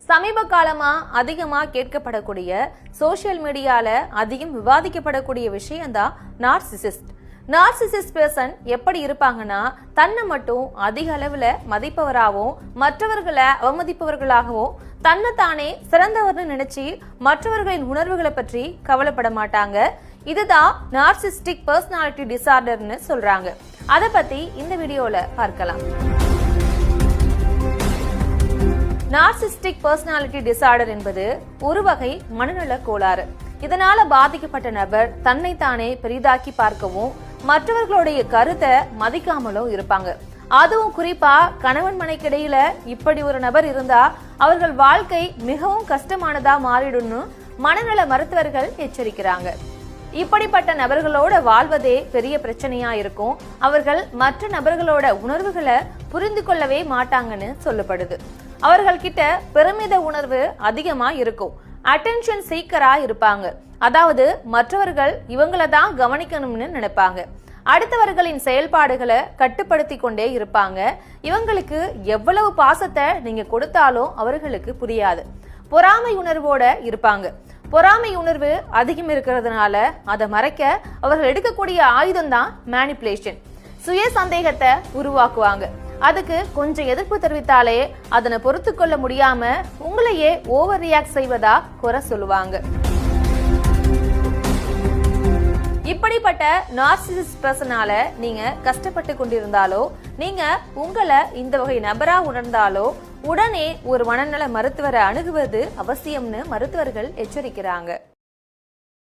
சமீப காலமா அதிகமா கேட்கப்படக்கூடிய சோசியல் மீடியால அதிகம் விவாதிக்கப்படக்கூடிய விஷயம்தான் நார்சிசிஸ்ட். நார்சிசிஸ்ட் பர்சன் எப்படி இருப்பாங்கன்னா, தன்னை மட்டும் அதிக அளவுல மதிப்பவராகவும் மற்றவர்களை அவமதிப்பவர்களாகவும் தன்னைத்தானே சிறந்தவர்னு நினைச்சு மற்றவர்களின் உணர்வுகளை பற்றி கவலைப்பட மாட்டாங்க. இதுதான் நார்சிஸ்டிக் பர்சனாலிட்டி டிசார்டர்னு சொல்றாங்க. அதை பத்தி இந்த வீடியோல பார்க்கலாம். நார்சிஸ்டிக் பர்சனாலிட்டி டிசார்டர் என்பது ஒரு வகை மனநல கோளாறு. இதனால பாதிக்கப்பட்ட நபர் தன்னைத்தானே பெரிதாக்கி பார்க்கவும் மற்றவர்களுடைய கருத்தை மதிக்காமலும் இருப்பாங்க. அதுவும் குறிப்பா கணவன் மனைக்கிடையில இப்படி ஒரு நபர் இருந்தா அவர்கள் வாழ்க்கை மிகவும் கஷ்டமானதா மாறிடும்னு மனநல மருத்துவர்கள் எச்சரிக்கிறாங்க. இப்படிப்பட்ட நபர்களோட வாழ்வதே பெரிய பிரச்சனையா இருக்கும். அவர்கள் மற்ற நபர்களோட உணர்வுகளை புரிந்து கொள்ளவே மாட்டாங்கன்னு சொல்லப்படுது. அவர்கள் கிட்ட பெருமித உணர்வு அதிகமா இருக்கும். அட்டென்ஷன் சீக்கரா இருப்பாங்க. அதாவது மற்றவர்கள் இவங்கள தான் கவனிக்கணும்னு நினைப்பாங்க. அடுத்தவர்களின் செயல்பாடுகளை கட்டுப்படுத்தி கொண்டே இருப்பாங்க. இவங்களுக்கு எவ்வளவு பாசத்தை நீங்க கொடுத்தாலும் அவர்களுக்கு புரியாது. பொறாமை உணர்வோட இருப்பாங்க. பொறாமை உணர்வு அதிகம் இருக்கிறதுனால அதை மறைக்க அவர்கள் எடுக்கக்கூடிய ஆயுதம் தான் மேனிபுலேஷன். சுய சந்தேகத்தை உருவாக்குவாங்க. அதுக்கு கொஞ்சம் எதிர்ப்பு தெரிவித்தாலே அதனை பொறுத்து கொள்ள முடியாம உங்களையே ஓவர் ரியாக்ட் செய்வதா குறை சொல்லுவாங்க. இப்படிப்பட்ட நார்சிசிஸ்ட் பர்சனால நீங்க கஷ்டப்பட்டு கொண்டிருந்தாலோ, நீங்க உங்களை இந்த வகை நபரா உணர்ந்தாலோ உடனே ஒரு மனநல மருத்துவரை அணுகுவது அவசியம்னு மருத்துவர்கள் எச்சரிக்கிறாங்க.